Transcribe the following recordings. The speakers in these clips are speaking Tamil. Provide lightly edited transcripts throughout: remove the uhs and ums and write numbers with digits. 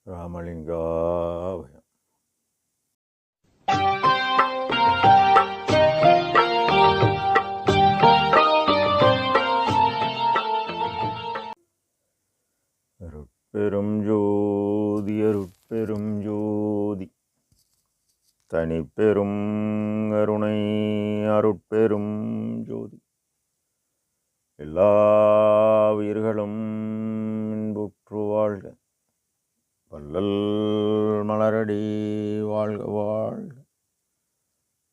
ராமலிங்காய அருட்பெரும் ஜோதி அருட்பெரும் ஜோதி தனிப்பெரும் கருணை அருட்பெரும் ஜோதி எல்லா உயிர்களும் இன்புற்று வாழ்க வள்ளல் மலரடி வாழ்க வாழ்க.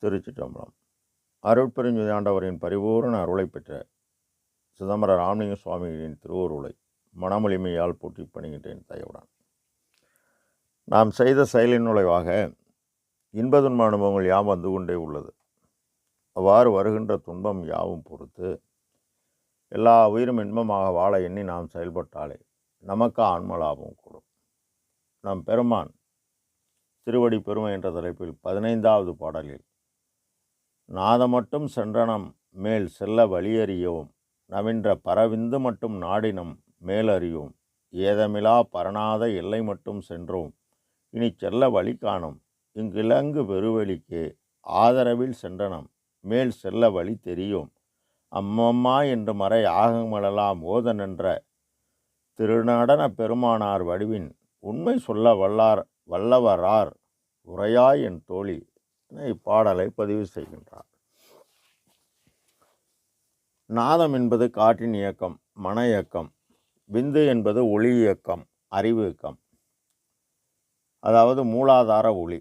திருச்சிற்றம்பலம். அருட்பெருஞ்சோதி ஆண்டவரின் பரிபூரண அருளை பெற்ற சிதம்பர ராமலிங்க சுவாமிகளின் திருவருளை மனமொழிமையால் போற்றி பணிகின்றேன் தயவுடன். நாம் செய்த செயலின் நுழைவாக இன்ப துன்ப அனுபவங்கள் யாவும் வந்து கொண்டே உள்ளது. அவ்வாறு வருகின்ற துன்பம் யாவும் பொறுத்து எல்லா உயிரும் இன்பமாக வாழ எண்ணி நாம் செயல்பட்டாலே நமக்கு ஆன்ம லாபம் கூடும். நம் பெருமான் திருவடி பெருமை என்ற தலைப்பில் 15வது பாடலில் நாதமட்டும் சென்றனம் மேல் செல்ல வழியறியோம் நவின்ற பரவிந்து மட்டும் நாடினம் மேலறியோம் ஏதமிலா பரநாத எல்லை மட்டும் சென்றோம் இனி செல்ல வழி காணும் இங்கிலங்கு பெருவெளிக்கே ஆதரவில் சென்றனம் மேல் செல்ல வழி தெரியோம் அம்மம்மா என்று மறை ஆகங்களெல்லாம் ஓத நின்ற திருநடன பெருமானார் வடிவின் உண்மை சொல்ல வல்லவரார் உரையாய் என் தோழி என இப்பாடலை பதிவு செய்கின்றார். நாதம் என்பது காற்றின் இயக்கம், மன இயக்கம். விந்து என்பது ஒளி இயக்கம், அறிவு இயக்கம். அதாவது மூலாதார ஒளி.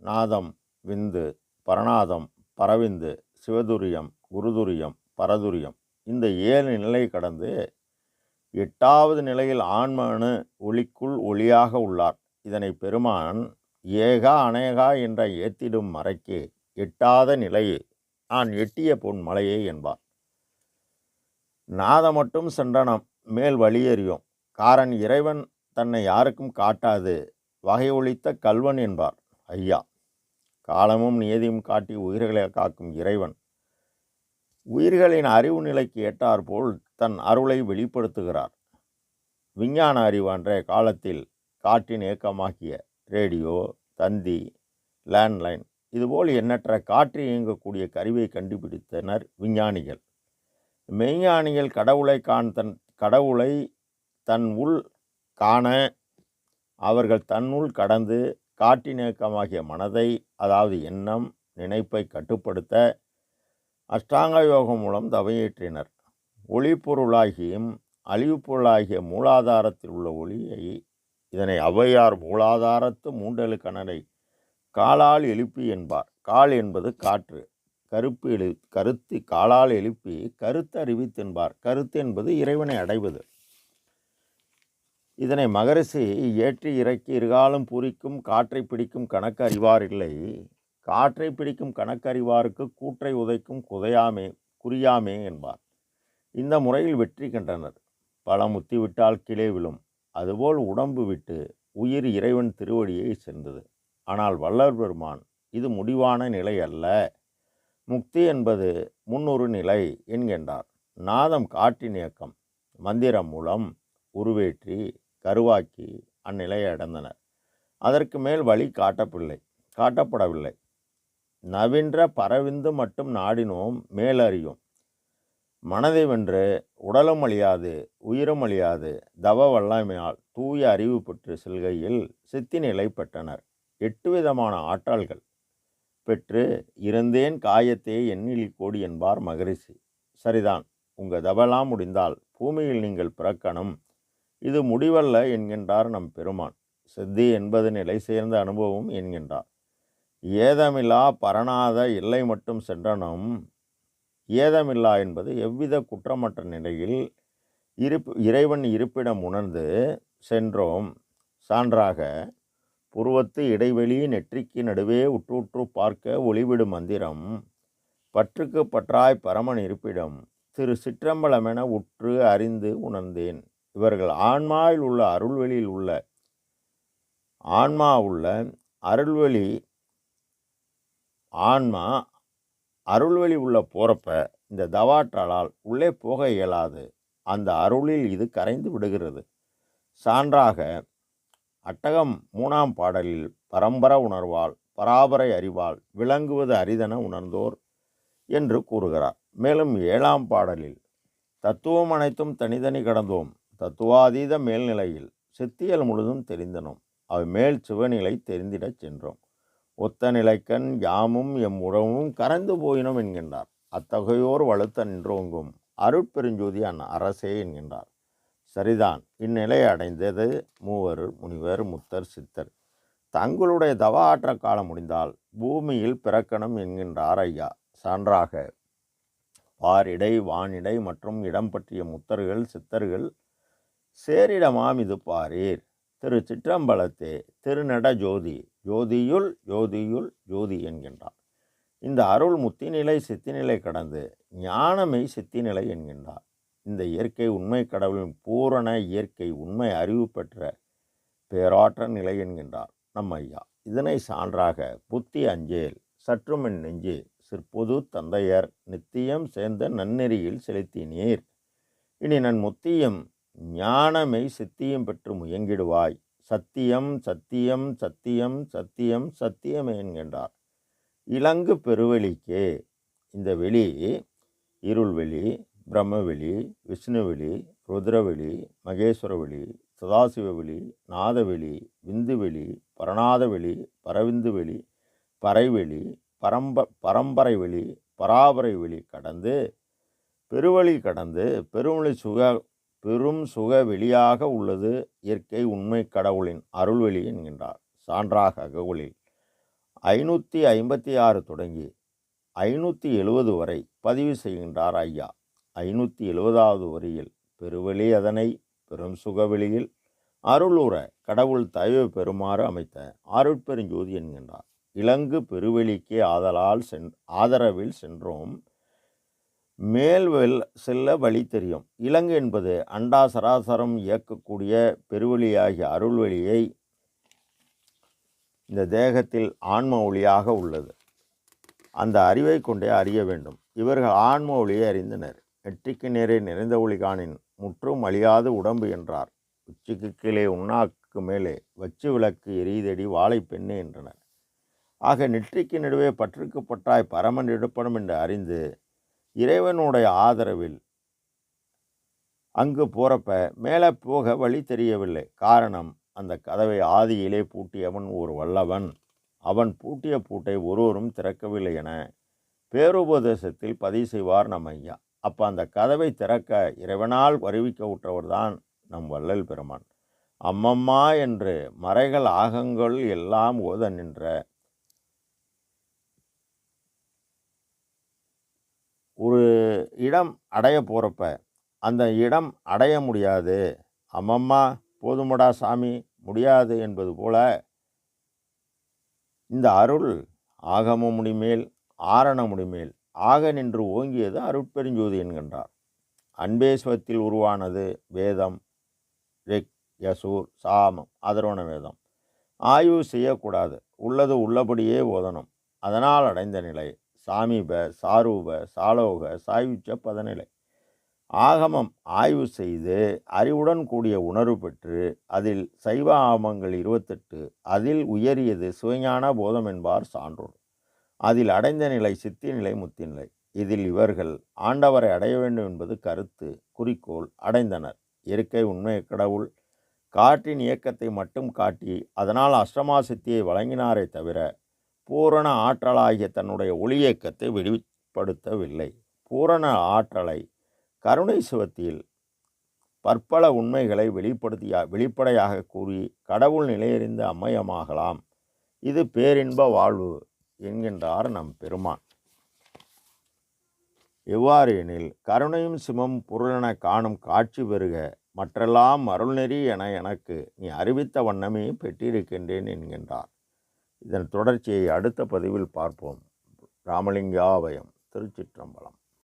நாதம், விந்து, பரநாதம், பரவிந்து, சிவதுரியம், குருதுரியம், பரதுரியம். இந்த 7 நிலை கடந்து 8வது நிலையில் ஆன்மனு ஒளிக்குள் ஒளியாக உள்ளார். இதனை பெருமான் ஏகா அநேகா என்ற ஏத்திடும் மறைக்கு எட்டாத நிலையே நான் எட்டிய பொன் மலையே என்பார். நாத மட்டும் சென்றனம் மேல் வழியறியோம் காரன் இறைவன் தன்னை யாருக்கும் காட்டாது வகை ஒழித்த கல்வன் என்பார் ஐயா. காலமும் நியதியும் காட்டி உயிர்களை காக்கும் இறைவன் உயிர்களின் அறிவு நிலைக்கு ஏற்றாற்போல் தன் அருளை வெளிப்படுத்துகிறார். விஞ்ஞான அறிவு அன்றைய காலத்தில் காற்றின் இயக்கமாகிய ரேடியோ, தந்தி, லேண்ட்லைன் இதுபோல் எண்ணற்ற காற்று இயங்கக்கூடிய கருவியை கண்டுபிடித்தனர் விஞ்ஞானிகள். மெய்ஞானிகள் கடவுளை தன் உள் காண அவர்கள் தன்னுள் கடந்து காற்றின் இயக்கமாகிய மனதை, அதாவது எண்ணம், நினைப்பை கட்டுப்படுத்த அஷ்டாங்க யோகம் மூலம் தவையேற்றினர். ஒளிப்பொருளாகியும் அழிவுப்பொருளாகிய மூலாதாரத்தில் உள்ள ஒளியை இதனை ஔவையார் மூலாதாரத்து மூண்டெழு கணரை காலால் எழுப்பி என்பார். கால் என்பது காற்று, கருத்து காலால் எழுப்பி கருத்து அறிவித்தென்பார். கருத்து என்பது இறைவனை அடைவது. இதனை மகரிஷி ஏற்றி இறக்கி இருகாலும் பூரிக்கும் காற்றை பிடிக்கும் கணக்கு அறிவார் இல்லை. காற்றை பிடிக்கும் கணக்கறிவாருக்கு கூற்றை உதைக்கும் குறியாமே என்பார். இந்த முறையில் வெற்றி கண்டனர். பழம் முத்திவிட்டால் கீழே விழும். அதுபோல் உடம்பு விட்டு உயிர் இறைவன் திருவடியை சென்றது. ஆனால் வள்ளல் பெருமான் இது முடிவான நிலை அல்ல, முக்தி என்பது முன்னொரு நிலை என்கின்றார். நாதம் காற்றின் இயக்கம். மந்திரம் மூலம் உருவேற்றி கருவாக்கி அந்நிலையை அடைந்தனர். அதற்கு மேல் வழி காட்டப்படவில்லை. நவின்ற பரவிந்து மட்டும் நாடினோம் மேலறியோம். மனதை வென்று உடலும் அழியாது உயிரும் அழியாது தவ வல்லமையால் தூய அறிவு பெற்று செல்கையில் சித்தி நிலை பெற்றனர். 8 விதமான ஆற்றல்கள் பெற்று இருந்தேன் காயத்தே எண்ணில் கோடி என்பார் மகரிஷி. சரிதான், உங்கள் தவலாம் முடிந்தால் பூமியில் நீங்கள் பிறக்கணும், இது முடிவல்ல என்கின்றார் நம் பெருமான். சித்தி என்பது நிலை சேர்ந்த அனுபவம் என்கின்றார். ஏதமில்லா பரநாத எல்லை மட்டும் சென்றனும். ஏதமில்லா என்பது எவ்வித குற்றமற்ற நிலையில் இறைவன் இருப்பிடம் உணர்ந்து சென்றோம். சான்றாக புருவத்து இடைவெளி நெற்றிக்கு நடுவே உற்று பார்க்க ஒளிவிடும் மந்திரம் பற்றுக்கு பற்றாய் பரமன் இருப்பிடம் திரு சிற்றம்பலமென உற்று அறிந்து உணர்ந்தேன். இவர்கள் ஆன்மாவில் உள்ள அருள்வெளியில் உள்ள அருள்வெளி உள்ள போறப்ப இந்த தவாற்றாலால் உள்ளே போக இயலாது. அந்த அருளில் இது கரைந்து விடுகிறது. சான்றாக அட்டகம் 3ஆம் பாடலில் பரம்பர உணர்வால் பராபரை அறிவால் விளங்குவது அரிதென உணர்ந்தோர் என்று கூறுகிறார். மேலும் 7ஆம் பாடலில் தத்துவம் அனைத்தும் தனித்தனி கடந்தோம், தத்துவாதீத மேல்நிலையில் சித்தியல் முழுதும் தெரிந்தனோம், அவை மேல் சிவநிலை தெரிந்திடச் சென்றோம், ஒத்த நிலைக்கண் யாமும் எம் உறவும் கரைந்து போயினோம் என்கின்றார். அத்தகையோர் வலுத்த நின்றோங்கும் அருட்பெருஞ்சோதி அரசே என்கின்றார். சரிதான், இந்நிலையை அடைந்தது மூவர் முனிவர் முத்தர் சித்தர். தங்களுடைய தவ ஆற்ற காலம் முடிந்தால் பூமியில் பிறக்கணும் என்கின்றார் ஐயா. சான்றாக பாரிடை வானிடை மற்றும் இடம் பற்றிய முத்தர்கள் சித்தர்கள் சேரிடமாம் இது பாரீர். திருச்சிற்றம்பலத்தே திருநட ஜோதி ஜோதியுள் ஜோதியுள் ஜோதி என்கின்றார். இந்த அருள் முத்திநிலை சித்திநிலை கடந்து ஞானமை சித்திநிலை என்கின்றார். இந்த இயற்கை உண்மை கடவுளின் பூரண இயற்கை உண்மை அறிவு பெற்ற பேராற்றல் நிலை என்கின்றார் நம் ஐயா. இதனை சான்றாக புத்தி அஞ்சேல் சற்றுமென் நெஞ்சே சிற்பொது தந்தையர் நித்தியம் சேர்ந்த நன்னெறியில் செலுத்தினீர். இனி நன் முத்தியம் ஞானமை சித்தியம் பெற்று முயங்கிடுவாய். சத்தியம் சத்தியம் சத்தியம் சத்தியம் சத்தியம் என்கின்றார். இலங்கு பெருவெளிக்கே, இந்த வெளி இருள்வெளி, பிரம்மவெளி, விஷ்ணுவெளி, ருத்ரவெளி, மகேஸ்வரவெளி, சதாசிவவெளி, நாதவெளி, விந்துவெளி, பரநாதவெளி, பரவிந்துவெளி, பறைவெளி, பரம்பரை வெளி, பராபரை வெளி கடந்து பெருவழி கடந்து பெரும் சுக வெளியாக உள்ளது இயற்கை உண்மை கடவுளின் அருள்வெளி என்கின்றார். சான்றாக அகவலில் 556 தொடங்கி 570 வரை பதிவு செய்கின்றார் ஐயா. 570வது வரியில் பெருவெளி அதனை பெரும் சுகவெளியில் அருளுற கடவுள் தயவு பெறுமாறு அமைத்த அருட்பெருஞ்சோதி என்கின்றார். இலங்கு பெருவெளிக்கே ஆதரவில் சென்றோம், மேல் செல்ல வழி தெரியும். இலங்கு என்பது அண்டா சராசரம் இயக்கக்கூடிய பெருவெளியாகிய அருள்வெளியை இந்த தேகத்தில் ஆன்ம ஒளியாக உள்ளது. அந்த அறிவை கொண்டே அறிய வேண்டும். இவர்கள் ஆன்ம ஒளியை அறிந்தனர். நெற்றிக்கு நேரே நிறைந்த ஒளி காணின் முற்றும் அழியாது உடம்பு என்றார். உச்சிக்கு கீழே உண்ணாக்கு மேலே வச்சு விளக்கு எரிதடி வாழை பெண்ணே என்றனர். ஆக நெற்றிக்கு நடுவே பற்றுக்கு பற்றாய் பரமன் எடுப்படும் என்று அறிந்து இறைவனுடைய ஆதரவில் அங்கு போறப்ப மேலே போக வழி தெரியவில்லை. காரணம், அந்த கதவை ஆதியிலே பூட்டியவன் ஒரு வல்லவன். அவன் பூட்டிய பூட்டை ஒருவரும் திறக்கவில்லை என பேருபதேசத்தில் பதிவு செய்வார் நம் ஐயா. அப்போ அந்த கதவை திறக்க இறைவனால் அறிவிக்க உற்றவர்தான் நம் வள்ளல் பெருமான். அம்மம்மா என்று மறைகள் ஆகங்கள் எல்லாம் ஓத நின்ற ஒரு இடம் அடைய போகிறப்ப அந்த இடம் அடைய முடியாது, அம்மம்மா போதுமடா சாமி முடியாது என்பது போல இந்த அருள் ஆகம முடிமேல் ஆரண முடிமேல் ஆக நின்று ஓங்கியது அருட்பெருஞ்சோதி என்கின்றார். அன்பேஸ்வரத்தில் உருவானது வேதம், ரிக், யசூர், சாமம், அதர்வண வேதம். ஆய்வு செய்யக்கூடாது, உள்ளது உள்ளபடியே ஓதணும். அதனால் அடைந்த நிலை சாமீப சாரூப சாலோக சாயுச்ச பதநிலை. ஆகமம் ஆய்வு செய்து அறிவுடன் கூடிய உணர்வு பெற்று அதில் சைவ ஆகமங்கள் 28, அதில் உயரியது சிவஞான போதம் என்பார் சான்றோர். அதில் அடைந்த நிலை சித்தி நிலை முத்தி நிலை. இதில் இவர்கள் ஆண்டவரை அடைய வேண்டும் என்பது கருத்து குறிக்கோள் அடைந்தனர். இயற்கை உண்மை கடவுள் காற்றின் இயக்கத்தை மட்டும் காட்டி அதனால் அஷ்டமா சித்தியை வழங்கினாரே தவிர பூரண ஆற்றலாகிய தன்னுடைய ஒளி இயக்கத்தை வெளிப்படுத்தவில்லை. பூரண ஆற்றலை கருணை சிவத்தில் பற்பல உண்மைகளை வெளிப்படையாக கூறி கடவுள் நிலையறிந்த அம்மையமாகலாம். இது பேரின்ப வாழ்வு என்கின்றார் நம் பெருமான். எவ்வாறு எனில், கருணையும் சிவம் பொருளென காணும் காட்சி பெறுக, மற்றெல்லாம் அருள்நெறி என எனக்கு நீ அறிவித்த வண்ணமே பெற்றிருக்கின்றேன் என்கின்றார். இதன் தொடர்ச்சியை அடுத்த பதிவில் பார்ப்போம். ராமலிங்காபயம். திருச்சிற்றம்பலம்.